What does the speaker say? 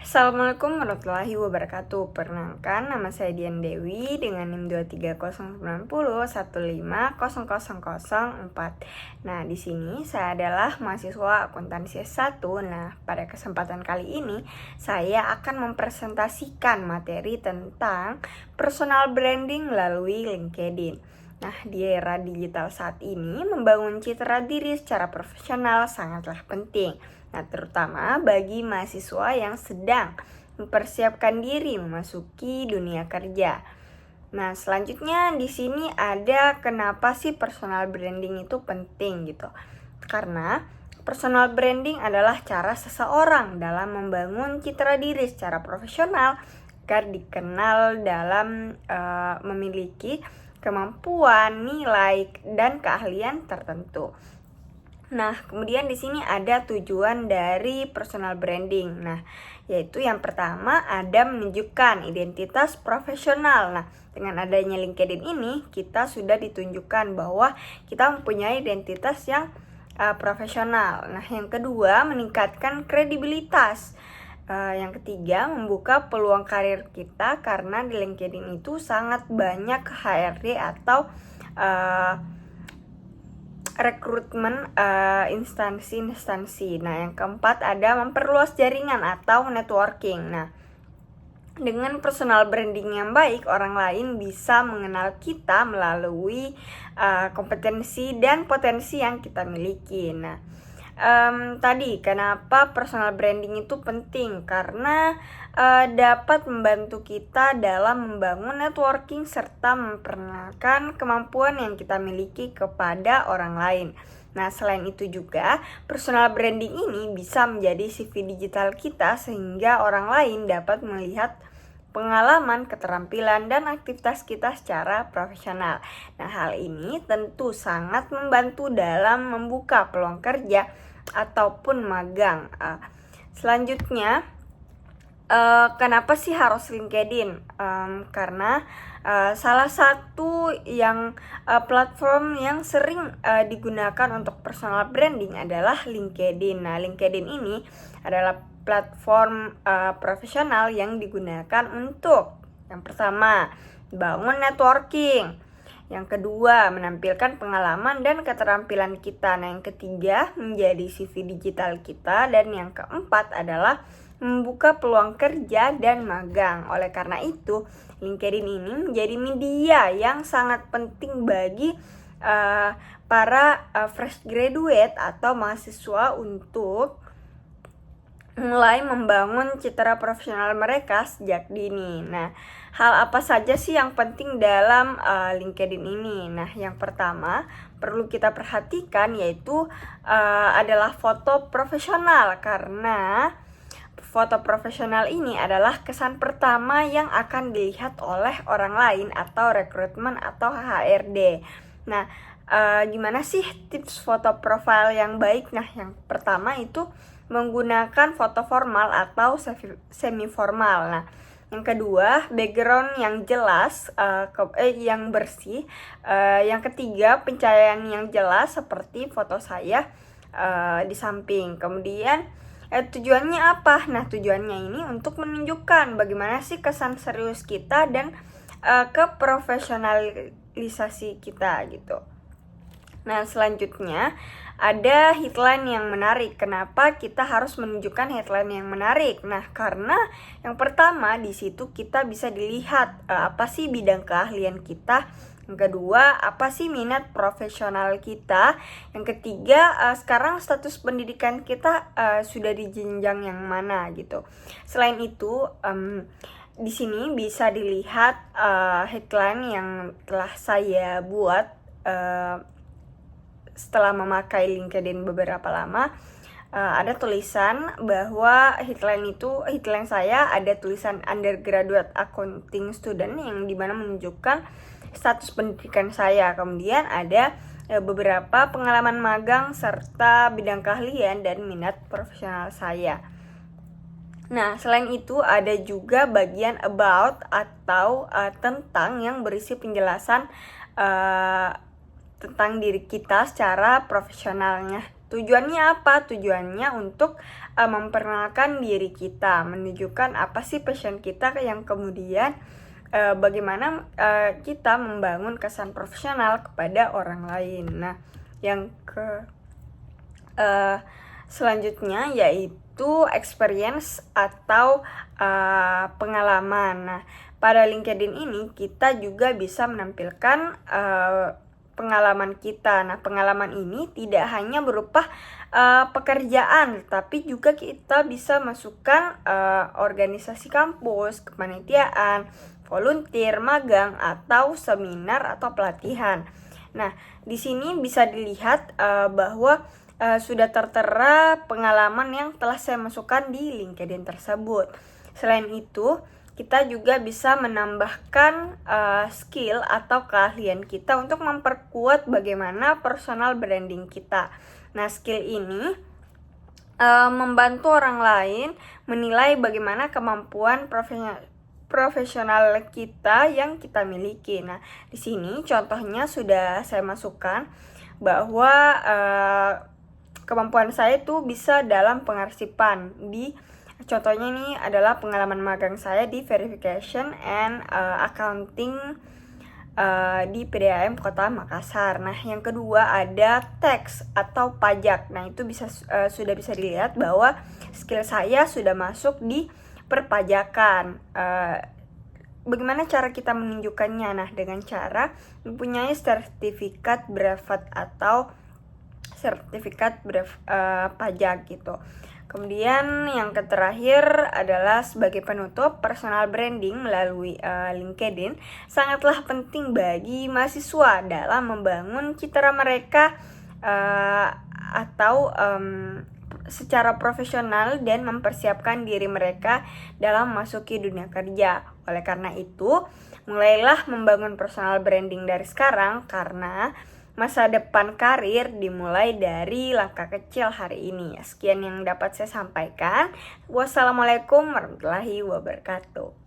Assalamualaikum warahmatullahi wabarakatuh. Perkenalkan, nama saya Dian Dewi dengan NIM 23090-1500004. Nah, di sini saya adalah mahasiswa akuntansi S1. Nah, pada kesempatan kali ini saya akan mempresentasikan materi tentang personal branding melalui LinkedIn. Nah, di era digital saat ini, membangun citra diri secara profesional sangatlah penting. Nah, terutama bagi mahasiswa yang sedang mempersiapkan diri memasuki dunia kerja. Nah, selanjutnya di sini ada kenapa sih personal branding itu penting gitu. Karena personal branding adalah cara seseorang dalam membangun citra diri secara profesional agar dikenal dalam memiliki kemampuan, nilai, dan keahlian tertentu. Nah, kemudian di sini ada tujuan dari personal branding. Nah, yaitu yang pertama ada menunjukkan identitas profesional. Nah, dengan adanya LinkedIn ini, kita sudah ditunjukkan bahwa kita mempunyai identitas yang profesional. Nah, yang kedua meningkatkan kredibilitas. Yang ketiga, membuka peluang karir kita karena di LinkedIn itu sangat banyak HRD atau rekrutmen instansi. Nah, yang keempat ada memperluas jaringan atau networking. Nah, dengan personal branding yang baik, orang lain bisa mengenal kita melalui kompetensi dan potensi yang kita miliki. Nah, tadi kenapa personal branding itu penting? Karena dapat membantu kita dalam membangun networking serta memperkenalkan kemampuan yang kita miliki kepada orang lain. Nah, selain itu juga personal branding ini bisa menjadi CV digital kita sehingga orang lain dapat melihat pengalaman, keterampilan, dan aktivitas kita secara profesional. Nah, hal ini tentu sangat membantu dalam membuka peluang kerja ataupun magang. Selanjutnya, kenapa sih harus LinkedIn? Karena salah satu yang platform yang sering digunakan untuk personal branding adalah LinkedIn. Nah, LinkedIn ini adalah platform profesional yang digunakan untuk yang pertama, bangun networking. Yang kedua, menampilkan pengalaman dan keterampilan kita. Nah, yang ketiga, menjadi CV digital kita. Dan yang keempat adalah membuka peluang kerja dan magang. Oleh karena itu, LinkedIn ini menjadi media yang sangat penting bagi para fresh graduate atau mahasiswa untuk mulai membangun citra profesional mereka sejak dini. Nah, hal apa saja sih yang penting dalam LinkedIn ini? Nah, yang pertama perlu kita perhatikan yaitu adalah foto profesional, karena foto profesional ini adalah kesan pertama yang akan dilihat oleh orang lain atau rekrutmen atau HRD. Nah, gimana sih tips foto profile yang baik? Nah, yang pertama itu menggunakan foto formal atau semi formal. Nah, yang kedua background yang jelas, yang bersih. Yang ketiga pencahayaan yang jelas seperti foto saya di samping. Kemudian tujuannya apa? Nah, tujuannya ini untuk menunjukkan bagaimana sih kesan serius kita dan keprofesionalisasi kita gitu. Nah, selanjutnya ada headline yang menarik. Kenapa kita harus menunjukkan headline yang menarik? Nah, karena yang pertama di situ kita bisa dilihat apa sih bidang keahlian kita. Yang kedua, apa sih minat profesional kita. Yang ketiga, sekarang status pendidikan kita sudah di jenjang yang mana gitu. Selain itu, di sini bisa dilihat headline yang telah saya buat setelah memakai LinkedIn beberapa lama. Ada tulisan bahwa headline saya ada tulisan undergraduate accounting student yang dimana menunjukkan status pendidikan saya. Kemudian ada beberapa pengalaman magang serta bidang keahlian dan minat profesional saya. Nah, selain itu ada juga bagian about atau tentang yang berisi penjelasan tentang diri kita secara profesionalnya Tujuannya apa? Tujuannya untuk memperkenalkan diri kita, menunjukkan apa sih passion kita, yang kemudian bagaimana kita membangun kesan profesional kepada orang lain. Nah, yang selanjutnya yaitu experience atau pengalaman. Nah, pada LinkedIn ini kita juga bisa menampilkan pengalaman kita. Nah, pengalaman ini tidak hanya berupa pekerjaan, tapi juga kita bisa masukkan organisasi kampus, kepanitiaan, volunteer, magang, atau seminar atau pelatihan. Nah, di sini bisa dilihat bahwa sudah tertera pengalaman yang telah saya masukkan di LinkedIn tersebut. Selain itu, kita juga bisa menambahkan skill atau keahlian kita untuk memperkuat bagaimana personal branding kita. Nah, skill ini membantu orang lain menilai bagaimana kemampuan profesional kita yang kita miliki. Nah, di sini contohnya sudah saya masukkan bahwa kemampuan saya itu bisa dalam pengarsipan. Contohnya ini adalah pengalaman magang saya di verification and accounting di PDAM Kota Makassar. Nah, yang kedua ada tax atau pajak. Nah, itu sudah bisa dilihat bahwa skill saya sudah masuk di perpajakan. Bagaimana cara kita menunjukkannya? Nah, dengan cara mempunyai sertifikat brevet atau sertifikat pajak gitu. Kemudian yang terakhir adalah sebagai penutup, personal branding melalui LinkedIn sangatlah penting bagi mahasiswa dalam membangun citra mereka atau secara profesional dan mempersiapkan diri mereka dalam memasuki dunia kerja. Oleh karena itu, mulailah membangun personal branding dari sekarang, karena masa depan karir dimulai dari langkah kecil hari ini. Sekian yang dapat saya sampaikan. Wassalamualaikum warahmatullahi wabarakatuh.